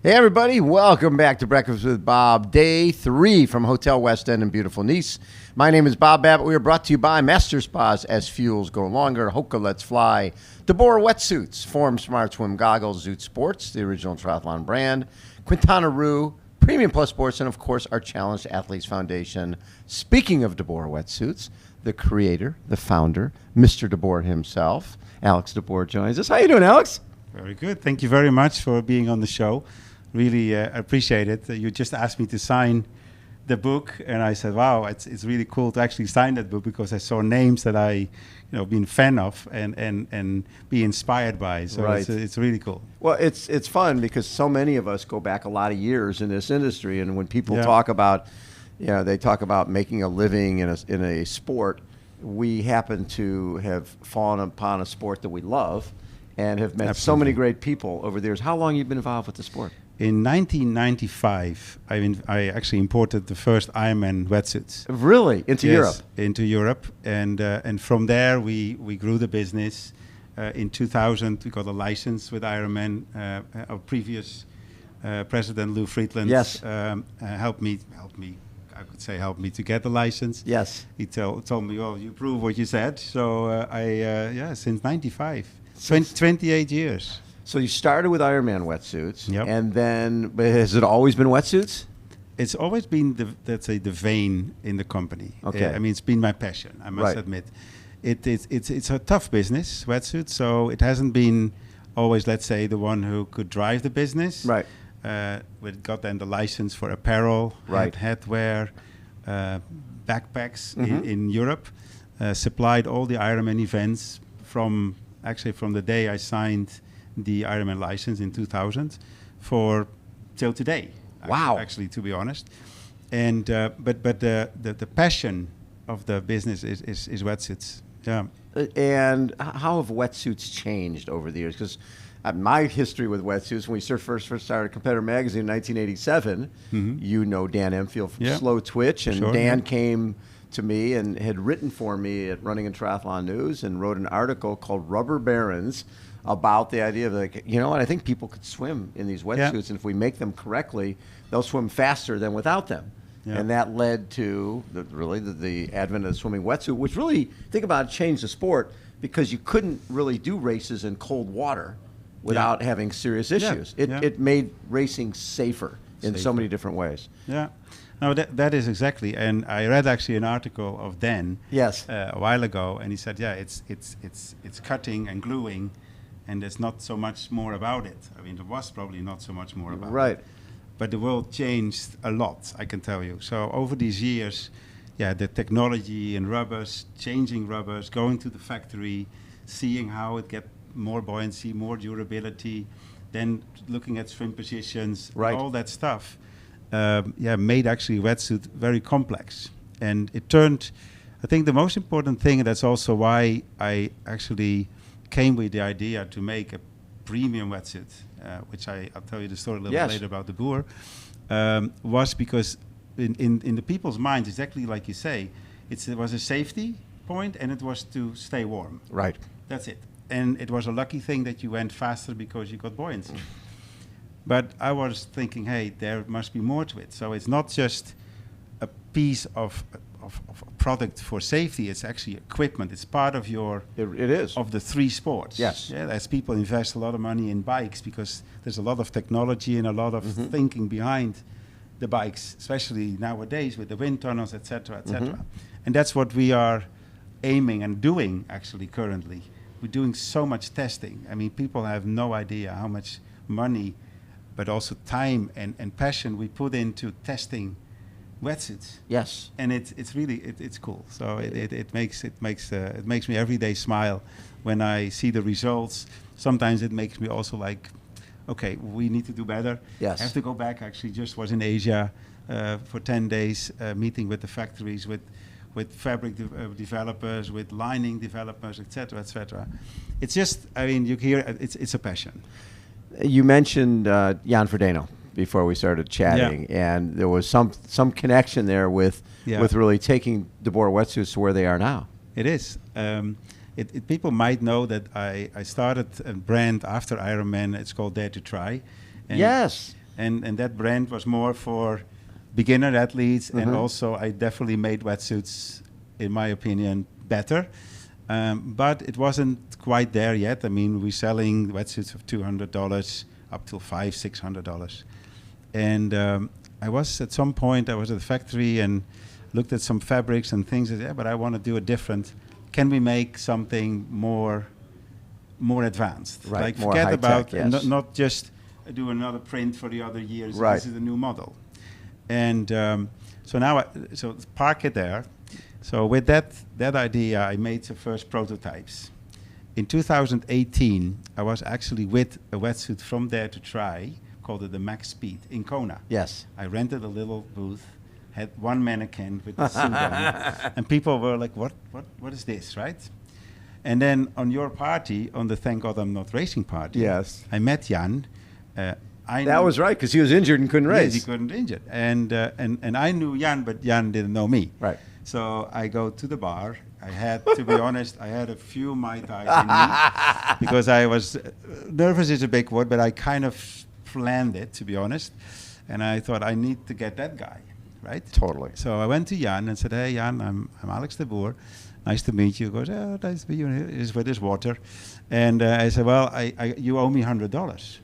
Hey everybody, welcome back to Breakfast with Bob, day 3 from Hotel West End in beautiful Nice. My name is Bob Babbitt. We are brought to you by Master Spas, SFuels Go Longer, HOKA Let's Fly, Deboer Wetsuits, Form Smart Swim Goggles, Zoot Sports, the original triathlon brand, Quintana, Premium Plus Sports, and of course our Challenged Athletes Foundation. Speaking of Deboer Wetsuits, the creator, the founder, Mr. Deboer himself, Alex Deboer joins us. How you doing, Alex? Very good. Thank you very much for being on the show. Really appreciate it. You just asked me to sign the book, and I said, "Wow, it's really cool to actually sign that book because I saw names that I, been a fan of and be inspired by. So right. it's really cool." Well, it's fun because so many of us go back a lot of years in this industry, and when people talk about, they talk about making a living in a sport, we happen to have fallen upon a sport that we love and have met so many great people over the years. How long have you been involved with the sport? In 1995, I actually imported the first Ironman wetsuits. Really? Into Europe? Into Europe. And from there, we grew the business. In 2000, we got a license with Ironman. Our previous president, Lou Friedland, helped me to get the license. Yes. He told me, "Oh, you prove what you said." So since 95, 28 years. So you started with Ironman wetsuits, Yep. and then has it always been wetsuits? It's always been the vein in the company. Okay. It's been my passion, I must admit. It's a tough business, wetsuits, so it hasn't been always, let's say, the one who could drive the business. Right. We got then the license for apparel, headwear, backpacks in Europe. Supplied all the Ironman events from the day I signed the Ironman license in 2000 till today. Wow. Actually, to be honest. And but the passion of the business is wetsuits. Yeah. And how have wetsuits changed over the years? Because my history with wetsuits, when we first started Competitor Magazine in 1987, you know Dan Emfield from Slow Twitch, and Dan came to me and had written for me at Running and Triathlon News and wrote an article called Rubber Barons about the idea of I think people could swim in these wetsuits, and if we make them correctly, they'll swim faster than without them. Yeah. And that led to the advent of the swimming wetsuit, which really, think about it, changed the sport because you couldn't really do races in cold water without having serious issues. It made racing safer in so many different ways. Yeah. No, that is exactly. And I read actually an article of Dan a while ago, and he said, it's cutting and gluing, and there's not so much more about it. I mean, there was probably not so much more about it. But the world changed a lot, I can tell you. So over these years, the technology in rubbers, changing rubbers, going to the factory, seeing how it gets more buoyancy, more durability, then looking at swim positions, all that stuff, made actually wetsuit very complex. And it turned, I think the most important thing, and that's also why I actually came with the idea to make a premium wetsuit, which I'll tell you the story a little bit later about the Deboer, was because in the people's minds, exactly like you say, it was a safety point and it was to stay warm. Right. That's it. And it was a lucky thing that you went faster because you got buoyancy. But I was thinking, hey, there must be more to it. So it's not just a piece of product for safety. It's actually equipment. It's part of your of the 3 sports. Yes. Yeah, as people invest a lot of money in bikes because there's a lot of technology and a lot of thinking behind the bikes, especially nowadays with the wind tunnels, etc., etc. And that's what we are aiming and doing actually currently. We're doing so much testing. I mean, people have no idea how much money, but also time and passion we put into testing wetsuits. Yes. And it's really it's cool. So it makes me every day smile when I see the results. Sometimes it makes me also like, okay, we need to do better. Yes. I have to go back. Actually, just was in Asia for 10 days, meeting with the factories, with fabric developers, with lining developers, etc., etc. It's just, I mean, you hear it's a passion. You mentioned Jan Frodeno before we started chatting, and there was some connection there with really taking Deboer wetsuits to where they are now. It is. People might know that I started a brand after Ironman. It's called Dare to Try. And yes. and that brand was more for beginner athletes, and also I definitely made wetsuits, in my opinion, better. But it wasn't quite there yet. I mean, we're selling wetsuits of $200 up to $500-600. And I was at some point, I was at the factory and looked at some fabrics and things. I said, yeah, but I want to do it different. Can we make something more advanced? Right, like more forget about yes. not just do another print for the other years. Right. This is a new model. And so now, so park it there. So with that idea, I made the first prototypes. In 2018, I was actually with a wetsuit from Dare to Try, called it the Max Speed in Kona. Yes. I rented a little booth, had one mannequin with the suit on, and people were like, what is this, right? And then on your party, on the Thank God I'm Not Racing party, yes, I met Jan. That was right, because he was injured and couldn't race. Yes, he couldn't injured. And I knew Jan, but Jan didn't know me. Right. So I go to the bar. I had, to be honest, I had a few Mai Tais in me because I was, nervous is a big word, but I kind of planned it, to be honest. And I thought, I need to get that guy, right? Totally. So I went to Jan and said, hey, Jan, I'm Alex Deboer. Nice to meet you. He goes, oh, nice to meet you. Here's with his water. And I said, well, you owe me $100.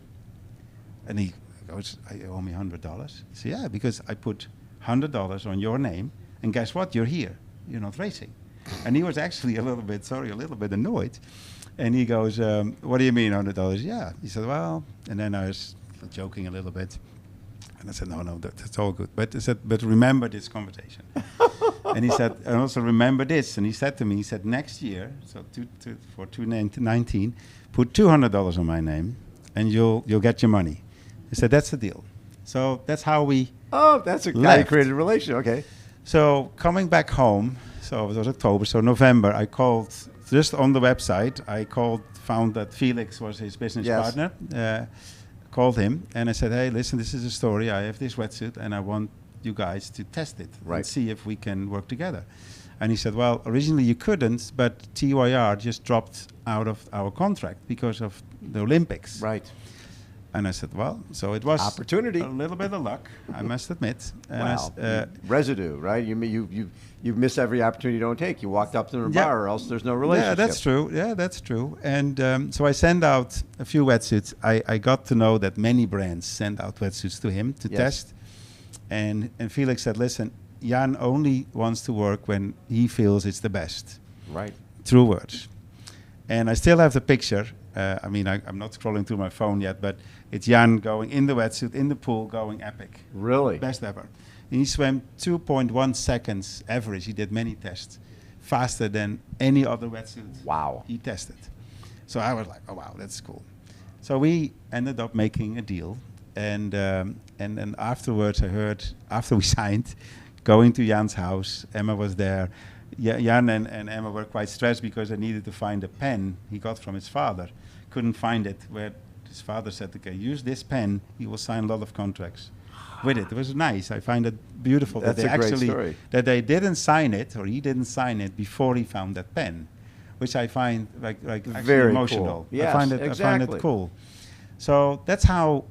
And he goes, you owe me $100? I said, yeah, because I put $100 on your name. And guess what? You're here. You're not racing. And he was actually a little bit annoyed. And he goes, what do you mean $100? Yeah. He said, well, and then I was joking a little bit. And I said, no, that's all good. But I said, but remember this conversation. And he said, and also remember this. And he said to me, he said, next year, so for 2019, put $200 on my name, and you'll get your money. He said, that's the deal. So that's how we that's a guy who created a relation. Okay. So coming back home, so it was October, so November, I called, just on the website, found that Felix was his business partner, called him, and I said, hey, listen, this is a story. I have this wetsuit, and I want you guys to test it and see if we can work together. And he said, well, originally you couldn't, but TYR just dropped out of our contract because of the Olympics. Right. And I said, well, so it was opportunity, a little bit of luck, I must admit. And wow, residue, right? You miss every opportunity you don't take. You walked up to the bar, or else there's no relationship. Yeah, that's true. Yeah, that's true. And so I sent out a few wetsuits. I got to know that many brands send out wetsuits to him to test. And Felix said, listen, Jan only wants to work when he feels it's the best. Right. True words. And I still have the picture. I mean, I'm not scrolling through my phone yet, but it's Jan going in the wetsuit, in the pool, going epic. Really? Best ever. And he swam 2.1 seconds average. He did many tests, faster than any other wetsuit. Wow. He tested. So I was like, oh, wow, that's cool. So we ended up making a deal. And then afterwards, I heard, after we signed, going to Jan's house, Emma was there. Jan and Emma were quite stressed because they needed to find a pen he got from his father. Couldn't find it, where his father said, okay, use this pen, he will sign a lot of contracts with it. It was nice. I find it beautiful that they actually, that they didn't sign it, or he didn't sign it before he found that pen, which I find like actually very emotional. Cool. Yes, I find it cool. So that's how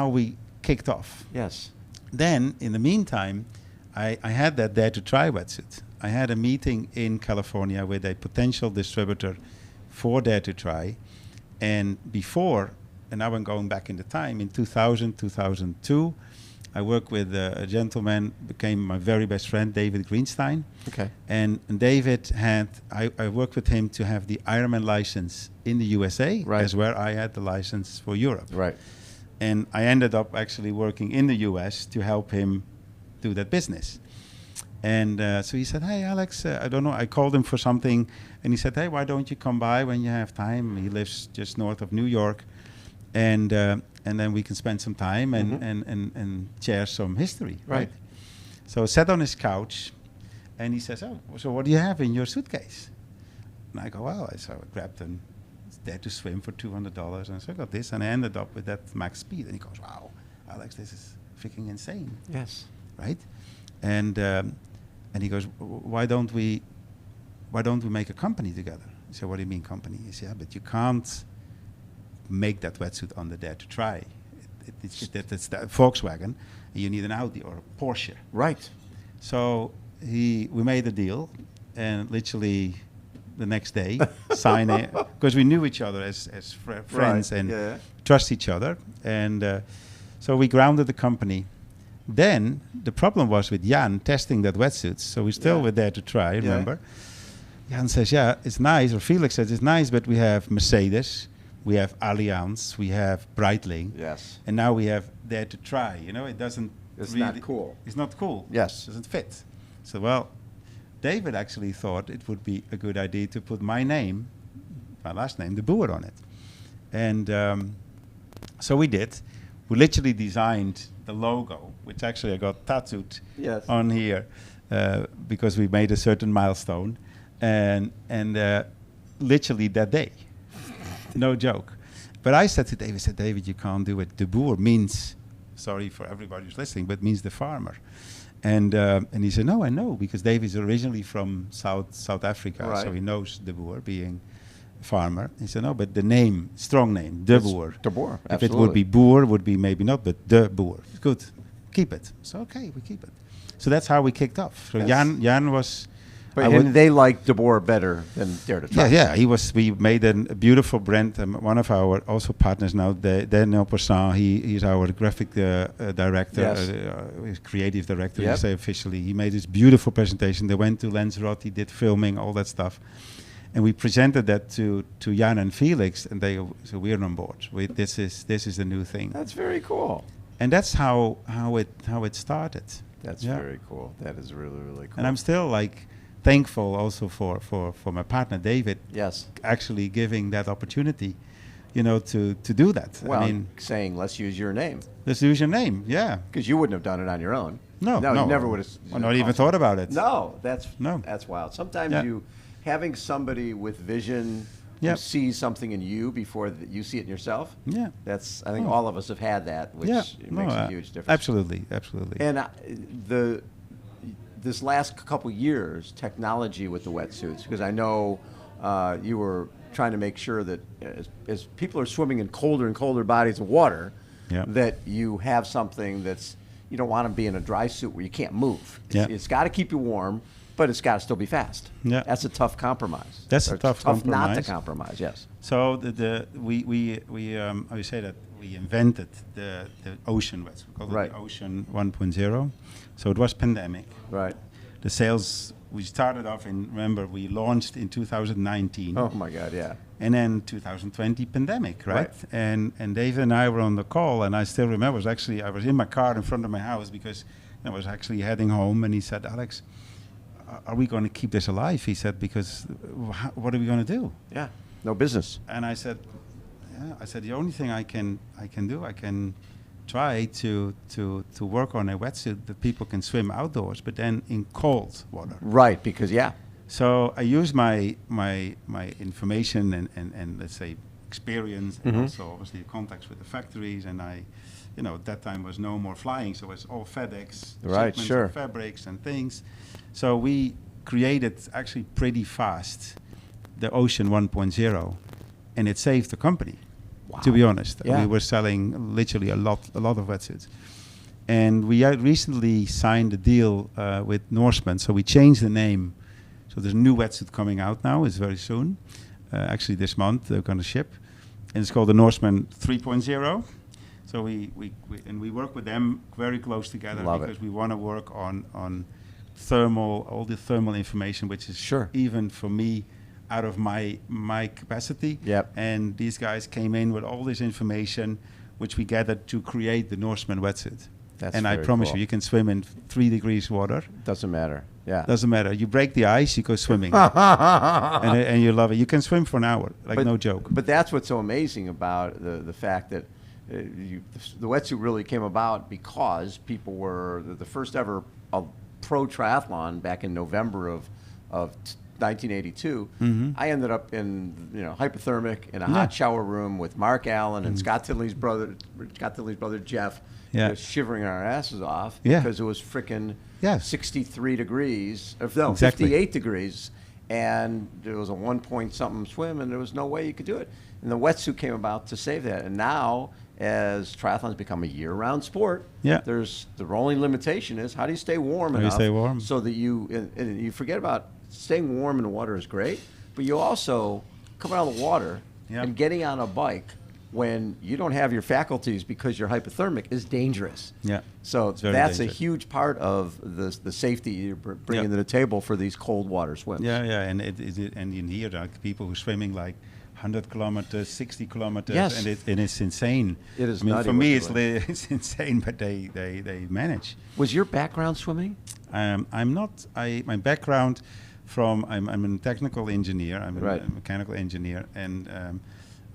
we kicked off. Yes. Then, in the meantime, I had that Dare to Try wetsuit. I had a meeting in California with a potential distributor for Dare to Try. And before, and now I'm going back in the time, in 2000, 2002, I worked with a gentleman, became my very best friend, David Greenstein. Okay. And David had, I worked with him to have the Ironman license in the USA, as where I had the license for Europe. Right. And I ended up actually working in the US to help him do that business. And so he said, hey, Alex, I don't know. I called him for something. And he said, hey, why don't you come by when you have time? He lives just north of New York. And then we can spend some time and share some history. Right. So I sat on his couch. And he says, oh, so what do you have in your suitcase? And I go, well, I grabbed and Dare to Swim for $200. And so I got this. And I ended up with that Max Speed. And he goes, wow, Alex, this is freaking insane. Yes. Right? And he goes, why don't we make a company together? I said, what do you mean company? He said, yeah, but you can't make that wetsuit on the Dare to Try. it's the Volkswagen, and you need an Audi or a Porsche. Right. So we made a deal, and literally the next day sign it, because we knew each other as friends and trust each other, and so we grounded the company. Then the problem was with Jan testing that wetsuits, so we still were there to try. Remember, Jan says, "Yeah, it's nice," or Felix says, "It's nice, but we have Mercedes, we have Allianz, we have Breitling, and now we have Dare to Try. You know, it doesn't. It's really not cool. It's not cool. Yes, doesn't fit." So well, David actually thought it would be a good idea to put my name, my last name, Deboer, on it, and so we did. We literally designed the logo, which actually I got tattooed on here because we made a certain milestone, and literally that day, no joke. But I said to David, David, you can't do it. Deboer means, sorry for everybody who's listening, but means the farmer. And he said, no, I know, because David is originally from South Africa, so he knows Deboer being farmer. He said, no, but the name, strong name, Deboer. Deboer, if it would be Boer, would be maybe not, but Deboer. Good, keep it. So okay, we keep it. So that's how we kicked off. So Jan was... And they liked Deboer better than Dare to Try. Yeah, he was. We made a beautiful brand. One of our also partners now, Daniel Persson, he's our graphic director, creative director, you say officially. He made this beautiful presentation. They went to Lanzarote, he did filming, all that stuff. And we presented that to Jan and Felix, and they so we're on board. This is the new thing. That's very cool. And that's how it started. That's very cool. That is really, really cool. And I'm still thankful also for my partner David. Actually giving that opportunity, to do that. Well, I mean, saying let's use your name. Let's use your name. Yeah. Because you wouldn't have done it on your own. No, you never would have. I not even thought about it. No, that's wild. Sometimes having somebody with vision who sees something in you before you see it in yourself. Yeah. That's, I think all of us have had that, which makes a huge difference. Absolutely. And this last couple years, technology with the wetsuits, because I know you were trying to make sure that as people are swimming in colder and colder bodies of water, that you have something you don't want to be in a dry suit where you can't move. It's got to keep you warm, but it's got to still be fast. Yeah. That's a tough compromise. That's a tough compromise. Not to compromise, yes. So we I would say that we invented the ocean wetsuit. We called it the Ocean 1.0. So it was pandemic. Right. The sales, we started off remember, we launched in 2019. Oh my God, yeah. And then 2020 pandemic, right? And David and I were on the call, and I still remember, I was in my car in front of my house because I was actually heading home, and he said, Alex, are we going to keep this alive? He said, because what are we going to do? Yeah, no business. And I said, the only thing I can do, I can try to work on a wetsuit that people can swim outdoors, but then in cold water. Right, because So I used my information and let's say experience, and also obviously contacts with the factories, and at that time was no more flying, so it's all FedEx, shipments of fabrics and things. So we created actually pretty fast the Ocean 1.0, and it saved the company. Wow. To be honest, we were selling literally a lot of wetsuits, and we recently signed a deal with Norseman. So we changed the name. So there's a new wetsuit coming out now. It's very soon, actually this month they're going to ship, and it's called the Norseman 3.0. So we work with them very close together because we want to work on all the thermal information, which is even for me out of my capacity. Yep. And these guys came in with all this information, which we gathered to create the Norseman wetsuit. And I promise you can swim in 3 degrees water. Doesn't matter. Yeah. Doesn't matter. You break the ice, you go swimming, and you love it. You can swim for an hour, no joke. But that's what's so amazing about the fact that the wetsuit really came about because people were the first ever pro triathlon back in November of 1982. I ended up in hypothermic in a hot shower room with Mark Allen and Scott Tinley's brother Jeff, shivering our asses off because it was frickin' 63 degrees, 58 degrees, and there was a 1 point something swim, and there was no way you could do it. And the wetsuit came about to save that. And now as triathlons become a year-round sport, there's the only limitation is how do you stay warm enough so that and you forget about staying warm in the water is great, but you also coming out of the water and getting on a bike when you don't have your faculties because you're hypothermic is dangerous. Yeah. So that's dangerous. A huge part of the safety you're bringing to the table for these cold water swims. Yeah, and and in here like people who are swimming like 100 kilometers, 60 kilometers, and it's insane. It is. I mean, for me, it's insane, but they manage. Was your background swimming? I'm not. My background I'm a technical engineer. I'm a mechanical engineer, and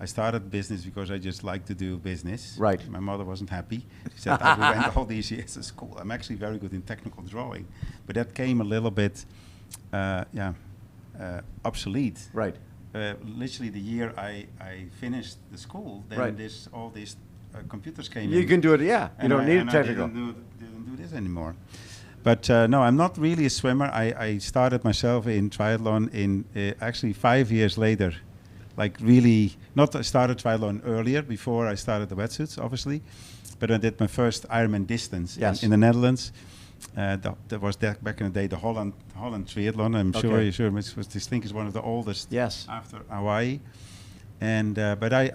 I started business because I just like to do business. Right. My mother wasn't happy. She said, "I went all these years to school. I'm actually very good in technical drawing," but that came a little bit, obsolete. Right. Literally the year I finished the school, then all these computers came in. You can do it, you don't need technical. I didn't do this anymore. But no, I'm not really a swimmer. I started myself in triathlon in actually 5 years later. Like really, I started triathlon earlier, before I started the wetsuits, obviously. But I did my first Ironman distance in the Netherlands. That was back in the day, the Holland Triathlon. I'm sure this thing is one of the oldest after Hawaii. And but I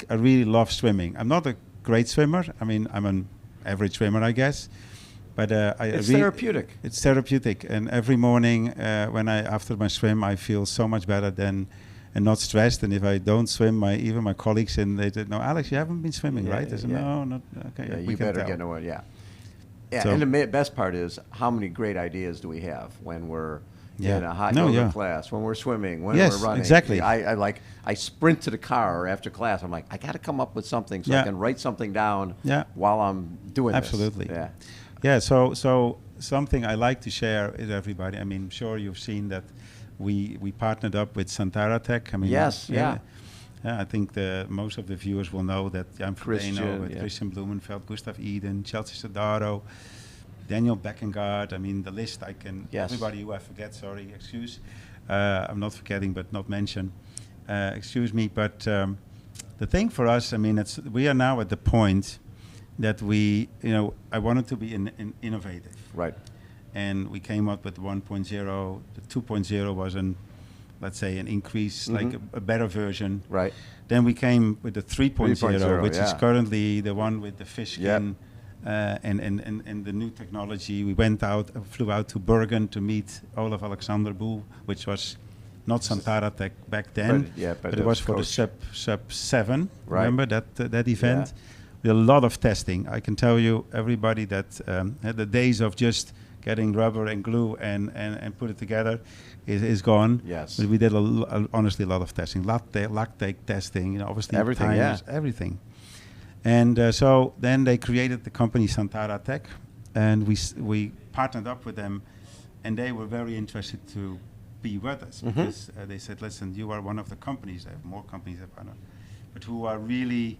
really love swimming. I'm not a great swimmer. I mean, I'm an average swimmer, I guess. But it's therapeutic. It's therapeutic, and every morning after my swim, I feel so much better and not stressed. And if I don't swim, even my colleagues they said, "No, Alex, you haven't been swimming, right?" I said, "No, not okay." Yeah, you better get away. Yeah, so and the best part is how many great ideas do we have when we're in a hot yoga class, when we're swimming, when we're running. Exactly. I sprint to the car after class. I'm like, I got to come up with something so I can write something down while I'm doing this. Absolutely. Yeah. So something I like to share with everybody. I mean, I'm sure you've seen that we partnered up with Santara Tech. I mean, I think most of the viewers will know that Jan Frodeno, Christian Blumenfeld, Gustav Eden, Chelsea Sodaro, Daniel Beckengard. I mean, the list everybody who I forget, sorry, excuse. I'm not forgetting, but not mention. Excuse me. But the thing for us, I mean, we are now at the point that I wanted to be innovative. Right. And we came up with 1.0. The 2.0 was let's say an increase, like a better version. Right. Then we came with the 3.0, which is currently the one with the fish skin and the new technology. We flew out to Bergen to meet Olaf Alexander Boel, which was not Santara Tech back then, but it was for the Sub 7. Right. Remember that event? With a lot of testing. I can tell you, everybody that had the days of just getting rubber and glue and put it together is gone. Yes. But we did honestly a lot of testing, lactate testing, obviously everything, everything. And so then they created the company Santara Tech, and we partnered up with them, and they were very interested to be with us because they said, listen, you are one of the companies, I have more companies that partner, but who are really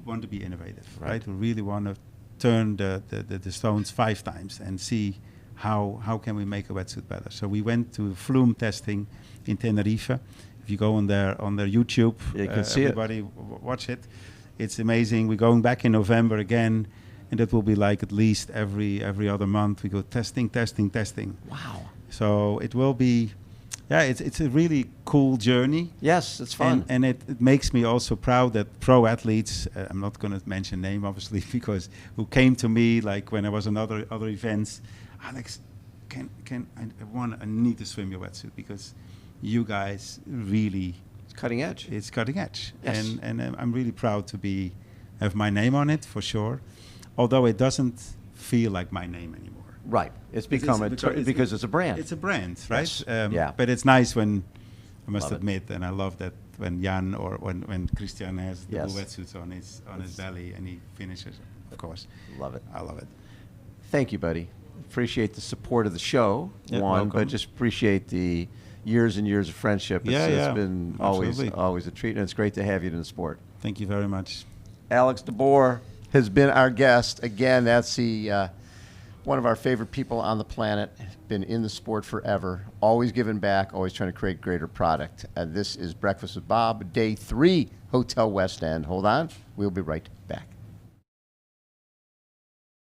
want to be innovative, right? Who really want to turn the stones 5 times and see how can we make a wetsuit better. So we went to flume testing in Tenerife. If you go on their YouTube, you can see everybody watch it. It's amazing. We're going back in November again, and that will be like at least every other month. We go testing. Wow. So it will be, it's a really cool journey. Yes, it's fun. And it makes me also proud that pro athletes, I'm not going to mention name obviously, because who came to me like when I was on other events, Alex, I need to swim your wetsuit because you guys really... It's cutting edge. It's cutting edge. Yes. And I'm really proud to have my name on it for sure, although it doesn't feel like my name anymore. Right. It's become because it's a brand. It's a brand, right? Yes. But it's nice when, I must admit, and I love that when Jan or when Christian has the blue wetsuits on his belly and he finishes, of course. Love it. I love it. Thank you, buddy. Appreciate the support of the show, but just appreciate the years and years of friendship. It's been always a treat, and it's great to have you in the sport. Thank you very much. Alex Deboer has been our guest. Again, that's the one of our favorite people on the planet, been in the sport forever, always giving back, always trying to create greater product. This is Breakfast with Bob, Day 3, Hotel West End. Hold on. We'll be right back.